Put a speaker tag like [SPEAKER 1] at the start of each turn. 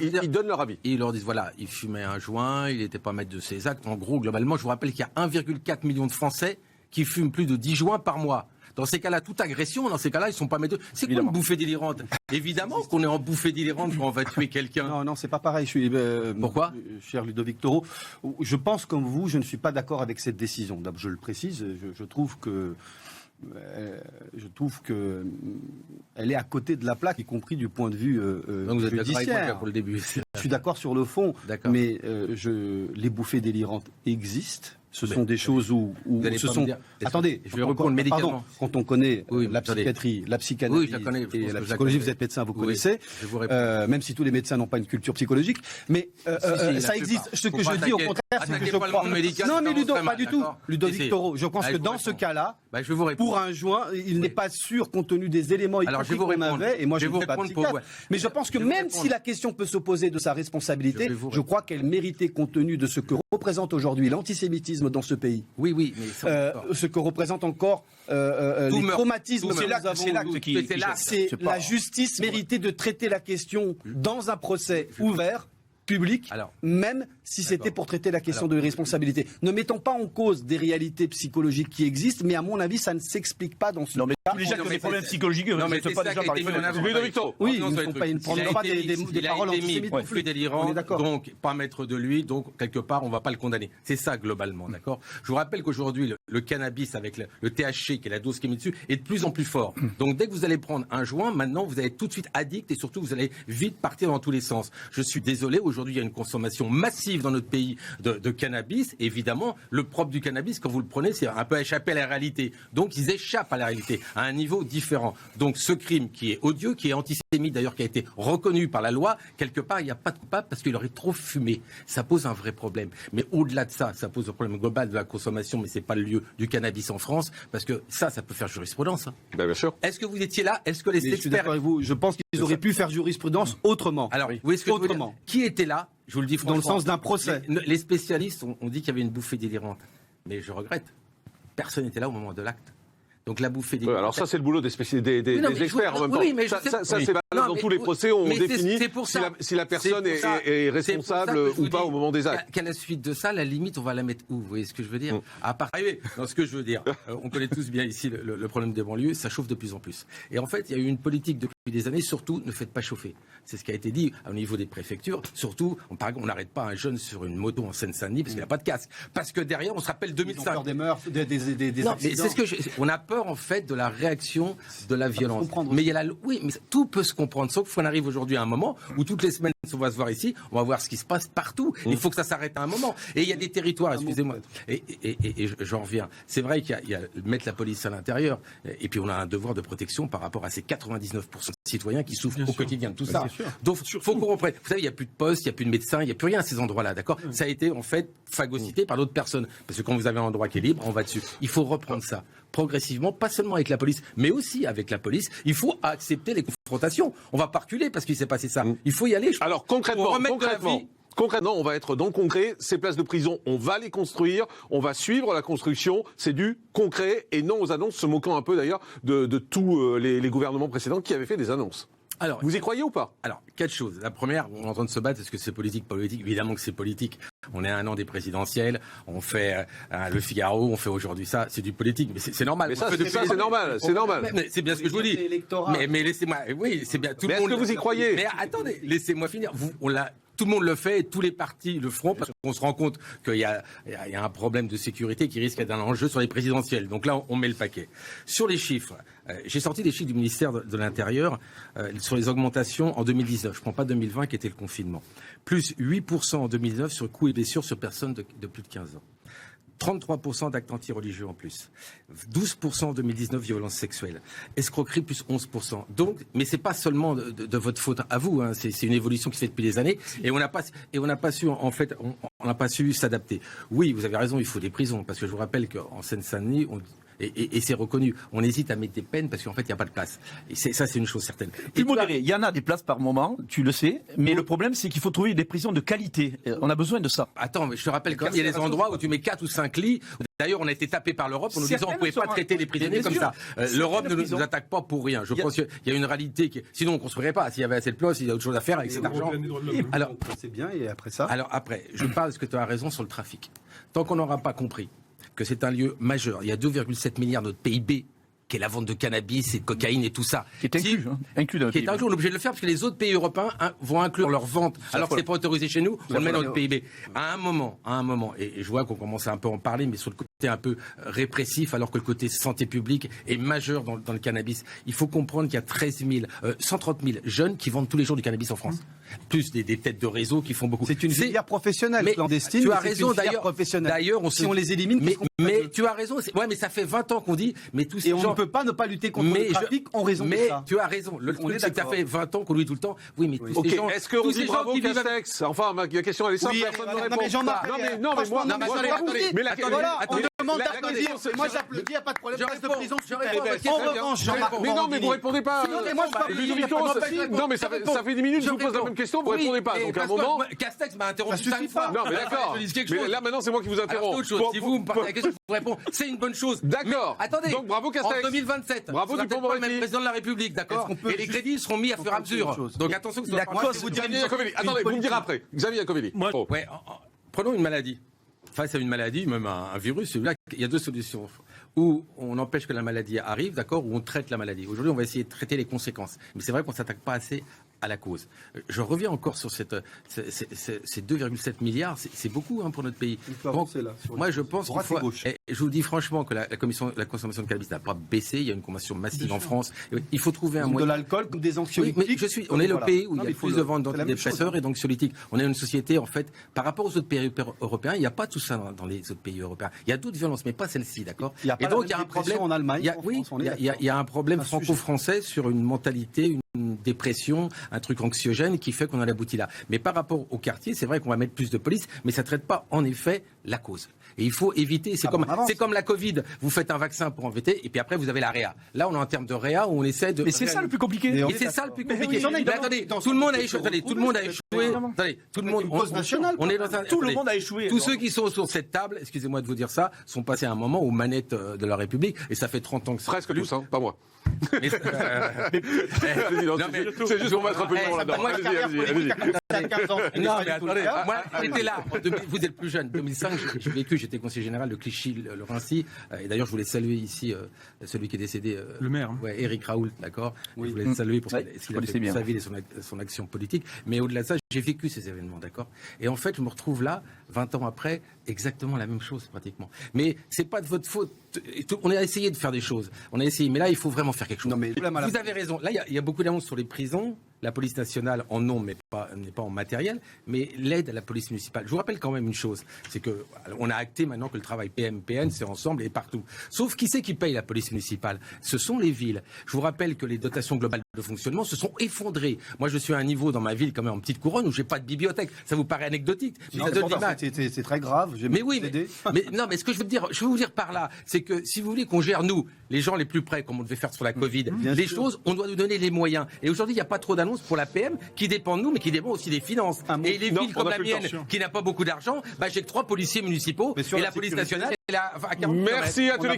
[SPEAKER 1] Ils donnent leur avis.
[SPEAKER 2] Et ils leur disent, voilà, il fumait un joint, il n'était pas maître de ses actes. En gros, globalement, je vous rappelle qu'il y a 1,4 million de Français qui fument plus de 10 joints par mois. Dans ces cas-là, toute agression, dans ces cas-là, ils ne sont pas maîtres. C'est quoi une bouffée délirante? Évidemment qu'on est en bouffée délirante quand on va tuer quelqu'un.
[SPEAKER 3] Non, c'est pas pareil.
[SPEAKER 2] Pourquoi?
[SPEAKER 3] Cher Ludovic Toro, je pense comme vous, je ne suis pas d'accord avec cette décision. Je le précise, je trouve que elle est à côté de la plaque, y compris du point de vue
[SPEAKER 2] Donc vous êtes d'accord avec moi
[SPEAKER 3] judiciaire.
[SPEAKER 2] pour le début.
[SPEAKER 3] Je suis d'accord sur le fond, mais les bouffées délirantes existent. Ce sont des choses où ce sont. Attendez,
[SPEAKER 2] je vais reprendre médicalement.
[SPEAKER 3] Quand on connaît la
[SPEAKER 2] attendez.
[SPEAKER 3] psychiatrie, la psychanalyse et la psychologie, vous êtes médecin, vous connaissez. Même si tous les médecins n'ont pas une culture psychologique, mais ça existe. Ce que je dis au contraire, c'est que je crois. Non, mais Ludo, pas du tout. Ludovic Toro, je pense que dans ce cas-là, pour un joint, il n'est pas sûr compte tenu des éléments qu'on avait. Et moi, je ne suis pas psychiatre. Mais je pense que même si la question peut s'opposer de sa responsabilité, je crois qu'elle méritait compte tenu de ce que représente aujourd'hui l'antisémitisme dans ce pays.
[SPEAKER 2] Oui, mais
[SPEAKER 3] ce que représente encore les traumatismes que nous avons. C'est la justice méritait de traiter la question dans un procès ouvert, public, même si c'était pour traiter la question de l'irresponsabilité. Ne mettons pas en cause des réalités psychologiques qui existent, mais à mon avis, ça ne s'explique pas dans ce cas.
[SPEAKER 4] Les gens qui ont des problèmes psychologiques ne sont pas déjà par les fenêtres.
[SPEAKER 3] Oui, ils ne prennent pas des paroles antisémites.
[SPEAKER 2] Il délirant, donc pas maître de lui, donc quelque part, on ne va pas le condamner. C'est ça, globalement, d'accord? Je vous rappelle qu'aujourd'hui, le cannabis avec le THC, qui est la dose qui est mise dessus, est de plus en plus fort. Donc dès que vous allez prendre un joint, maintenant, vous allez tout de suite addict et surtout, vous allez vite partir dans tous les sens. Je suis désolé, aujourd'hui, il y a une consommation massive dans notre pays de cannabis. Évidemment, le propre du cannabis, quand vous le prenez, c'est un peu échapper à la réalité. Donc, ils échappent à la réalité, à un niveau différent. Donc, ce crime qui est odieux, qui est antisémite d'ailleurs, qui a été reconnu par la loi, quelque part, il n'y a pas de coupable parce qu'il aurait trop fumé. Ça pose un vrai problème. Mais au-delà de ça, ça pose le problème global de la consommation, mais ce n'est pas le lieu du cannabis en France, parce que ça peut faire jurisprudence. Hein.
[SPEAKER 1] Bien sûr.
[SPEAKER 2] Est-ce que vous étiez là? Est-ce que les experts...
[SPEAKER 3] Je suis d'accord avec vous. Je pense qu'ils auraient pu faire jurisprudence autrement.
[SPEAKER 2] Alors, oui, autrement. Qui était là? Je vous le dis franchement.
[SPEAKER 3] Dans le sens d'un procès.
[SPEAKER 2] Les spécialistes ont dit qu'il y avait une bouffée délirante. Mais je regrette. Personne n'était là au moment de l'acte. Donc la bouffée délirante.
[SPEAKER 1] Alors ça, c'est le boulot des experts en même temps.
[SPEAKER 2] Oui, mais
[SPEAKER 1] ça c'est valable dans tous les procès. On définit si la personne est responsable ou pas au moment des actes.
[SPEAKER 2] Qu'à la suite de ça, la limite, on va la mettre où? Vous voyez ce que je veux dire? À part arriver. Non, ce que je veux dire. On connaît tous bien ici le problème des banlieues. Ça chauffe de plus en plus. Et en fait, il y a eu une politique depuis des années. Surtout, ne faites pas chauffer. C'est ce qui a été dit au niveau des préfectures. Surtout, on n'arrête pas un jeune sur une moto en Seine-Saint-Denis parce qu'il n'a pas de casque. Parce que derrière, on se rappelle 2005.
[SPEAKER 3] Ils ont peur des meurtres, des
[SPEAKER 2] non,
[SPEAKER 3] accidents.
[SPEAKER 2] C'est on a peur en fait de la réaction de la violence. Mais il y a oui, mais tout peut se comprendre. Sauf qu'on arrive aujourd'hui à un moment où toutes les semaines, on va se voir ici, on va voir ce qui se passe partout. Il faut que ça s'arrête à un moment. Et il y a des territoires, excusez-moi. Et j'en reviens. C'est vrai qu'il y a mettre la police à l'intérieur. Et puis on a un devoir de protection par rapport à ces 99% de citoyens qui souffrent au quotidien de tout ça. Donc il faut qu'on reprenne. Vous savez, il n'y a plus de poste, il n'y a plus de médecins, il n'y a plus rien à ces endroits-là, d'accord? Ça a été en fait phagocyté par d'autres personnes. Parce que quand vous avez un endroit qui est libre, on va dessus. Il faut reprendre ça progressivement, pas seulement avec la police, mais aussi avec la police. Il faut accepter les confrontations. On va pas reculer parce qu'il s'est passé ça. Il faut y aller.
[SPEAKER 1] Alors concrètement, on va être dans le concret. Ces places de prison, on va les construire, on va suivre la construction. C'est du concret et non aux annonces, se moquant un peu d'ailleurs de tous les gouvernements précédents qui avaient fait des annonces. Alors, vous y croyez ou pas?
[SPEAKER 2] Alors, 4 choses. La première, on est en train de se battre. Est-ce que c'est politique, pas politique? Évidemment que c'est politique. On est à un an des présidentielles. On fait le Figaro. On fait aujourd'hui ça. C'est du politique. Mais c'est normal.
[SPEAKER 1] Mais ça, c'est normal. C'est normal.
[SPEAKER 2] Mais c'est bien ce que je vous dis. Mais laissez-moi. Oui, c'est bien.
[SPEAKER 1] Mais est-ce que vous y croyez?
[SPEAKER 2] Mais attendez, laissez-moi finir. Tout le monde le fait et tous les partis le feront parce qu'on se rend compte qu'il y a un problème de sécurité qui risque d'être un enjeu sur les présidentielles. Donc là, on met le paquet. Sur les chiffres, j'ai sorti des chiffres du ministère de l'Intérieur sur les augmentations en 2019. Je ne prends pas 2020 qui était le confinement. Plus 8% en 2019 sur coups et blessures sur personnes de plus de 15 ans. 33% d'actes anti-religieux en plus. 12% en 2019 violences sexuelles. Escroquerie plus 11%. Donc, mais c'est pas seulement de votre faute à vous, hein. C'est une évolution qui se fait depuis des années et on n'a pas su en fait, on n'a pas su s'adapter. Oui, vous avez raison, il faut des prisons parce que je vous rappelle qu'en Seine-Saint-Denis, Et c'est reconnu. On hésite à mettre des peines parce qu'en fait, il n'y a pas de place. Et ça, c'est une chose certaine.
[SPEAKER 4] Plus modéré, il y en a des places par moment, tu le sais, mais le problème, c'est qu'il faut trouver des prisons de qualité. On a besoin de ça.
[SPEAKER 2] Attends, mais je te rappelle qu'il y a des endroits où tu mets 4 ou 5 lits. D'ailleurs, on a été tapé par l'Europe en nous disant qu'on ne pouvait pas traiter les prisonniers comme ça. L'Europe ne nous attaque pas pour rien. Je pense qu'il y a une réalité qui... Sinon, on ne construirait pas. S'il y avait assez de place, il y a autre chose à faire avec cet argent.
[SPEAKER 3] Alors, c'est bien, et après ça...
[SPEAKER 2] Alors, après, je parle parce que tu as raison sur le trafic. Tant qu'on n'aura pas compris que c'est un lieu majeur, il y a 2,7 milliards de notre PIB, qui est la vente de cannabis et de cocaïne et tout ça.
[SPEAKER 4] Qui est inclus dans le PIB.
[SPEAKER 2] Qui est inclus, on est obligé de le faire parce que les autres pays européens vont inclure leur vente, alors que c'est pas autorisé chez nous, on le met dans notre PIB. À un moment, et je vois qu'on commence à un peu en parler, mais sur le côté un peu répressif, alors que le côté santé publique est majeur dans le cannabis. Il faut comprendre qu'il y a 130 000 jeunes qui vendent tous les jours du cannabis en France. Plus des têtes de réseau qui font beaucoup.
[SPEAKER 3] C'est une filière professionnelle, clandestine.
[SPEAKER 2] Tu as raison,
[SPEAKER 3] d'ailleurs, si on les élimine,
[SPEAKER 2] mais tu as raison. Ouais, mais ça fait 20 ans qu'on dit, mais tous ces gens...
[SPEAKER 3] On ne peut pas ne pas lutter contre le trafic en raison de ça.
[SPEAKER 2] Mais tu as raison. Le truc, c'est que ça fait 20 ans qu'on lui dit tout le temps. Oui, mais tous ces gens...
[SPEAKER 1] Est-ce qu'on dit bravo Castex? Enfin, la question, elle est simple, personne ne répond.
[SPEAKER 3] Mais Jean-Marc,
[SPEAKER 1] non, mais moi,
[SPEAKER 3] mais la demande d'applaudir. Moi, j'applaudis, il n'y a pas de problème. Place de prison, en revanche, Jean-Marc.
[SPEAKER 1] Mais non, mais vous répondez pas. Non, mais ça fait 10 minutes que je vous pose la même question, vous répondez pas. Donc à un moment...
[SPEAKER 2] Castex m'a interrompu 5 fois.
[SPEAKER 1] Non, mais d'accord. Mais là, maintenant, c'est moi qui vous interromps.
[SPEAKER 2] Si vous me parlez la question, je vous réponds. C'est une bonne chose.
[SPEAKER 1] D'accord.
[SPEAKER 2] Attendez.
[SPEAKER 1] Donc bravo Castex.
[SPEAKER 2] En 2027.
[SPEAKER 1] Bravo Dupond-Moretti.
[SPEAKER 2] Même président de la République, d'accord. Et les crédits seront mis à fur et à mesure. Donc attention que ce soit pas...
[SPEAKER 1] Attendez, vous me direz après. Xavier Iacovelli.
[SPEAKER 2] Ouais, prenons une maladie. Face à une maladie, même un virus, celui-là, il y a deux solutions. Ou on empêche que la maladie arrive, d'accord, ou on traite la maladie. Aujourd'hui, on va essayer de traiter les conséquences. Mais c'est vrai qu'on ne s'attaque pas assez à la cause. Je reviens encore sur ces 2,7 milliards, c'est beaucoup pour notre pays. Moi, je pense qu'il faut... Je vous dis franchement que la consommation de cannabis n'a pas baissé. Il y a une consommation massive en France. Il faut trouver un moyen...
[SPEAKER 3] De l'alcool ou des anxiolytiques.
[SPEAKER 2] On est le pays où il y a le plus de ventes d'antidépresseurs et d'anxiolytiques. On est une société, en fait, par rapport aux autres pays européens, il n'y a pas tout ça dans les autres pays européens. Il y a d'autres violences, mais pas celle-ci, d'accord.
[SPEAKER 3] Et donc, il y a un problème en Allemagne.
[SPEAKER 2] Il y a un problème franco-français sur une mentalité, une dépression, un truc anxiogène qui fait qu'on en aboutit là. Mais par rapport au quartier, c'est vrai qu'on va mettre plus de police, mais ça ne traite pas en effet la cause. Et il faut éviter, c'est comme la Covid, vous faites un vaccin pour enlever, et puis après vous avez la réa. Là on est en termes de réa où on essaie de...
[SPEAKER 4] Mais c'est ça le plus compliqué.
[SPEAKER 2] Mais c'est ça le plus compliqué. Mais attendez, tout le monde a échoué. Attendez, tout le monde a échoué. Attendez, tout le monde... On est dans un...
[SPEAKER 4] Tout le monde a échoué.
[SPEAKER 2] Tous ceux qui sont sur cette table, excusez-moi de vous dire ça, sont passés à un moment aux manettes de la République, et ça fait 30 ans que ça...
[SPEAKER 1] Presque tous, pas moi. C'est juste pour mettre un peu de nom là-dedans.
[SPEAKER 2] Non, mais attendez, moi j'étais là, vous êtes plus jeune, 2005, j'ai vécu, j'étais conseiller général de Clichy-le-Raincy, et d'ailleurs je voulais saluer ici celui qui est décédé,
[SPEAKER 4] le maire,
[SPEAKER 2] ouais, Éric Raoult, d'accord. Je voulais le saluer pour ce qu'il a fait pour sa ville et son action politique, mais au-delà de ça, j'ai vécu ces événements, d'accord. Et en fait, je me retrouve là, 20 ans après, exactement la même chose pratiquement. Mais c'est pas de votre faute. On a essayé de faire des choses, on a essayé, mais là il faut vraiment faire quelque chose. Non, mais vous avez raison. Là, il y a beaucoup d'annonces sur les prisons. La police nationale en nom, mais n'est pas en matériel, mais l'aide à la police municipale. Je vous rappelle quand même une chose, c'est que on a acté maintenant que le travail PM-PN, c'est ensemble et partout. Sauf qui c'est qui paye la police municipale? Ce sont les villes. Je vous rappelle que les dotations globales de fonctionnement se sont effondrées. Moi, je suis à un niveau dans ma ville, quand même en petite couronne, où j'ai pas de bibliothèque. Ça vous paraît anecdotique?
[SPEAKER 3] C'est très grave.
[SPEAKER 2] Mais oui, mais ce que je veux vous dire par là, c'est que si vous voulez qu'on gère nous, les gens les plus près, comme on devait faire sur la Covid, choses, on doit nous donner les moyens. Et aujourd'hui, il n'y a pas trop d'annonces pour la PM qui dépend de nous, mais qui dépend aussi des finances. Et les villes comme la mienne, qui n'a pas beaucoup d'argent, j'ai que 3 policiers municipaux et la police nationale est là à 40 km.
[SPEAKER 1] Merci à tous les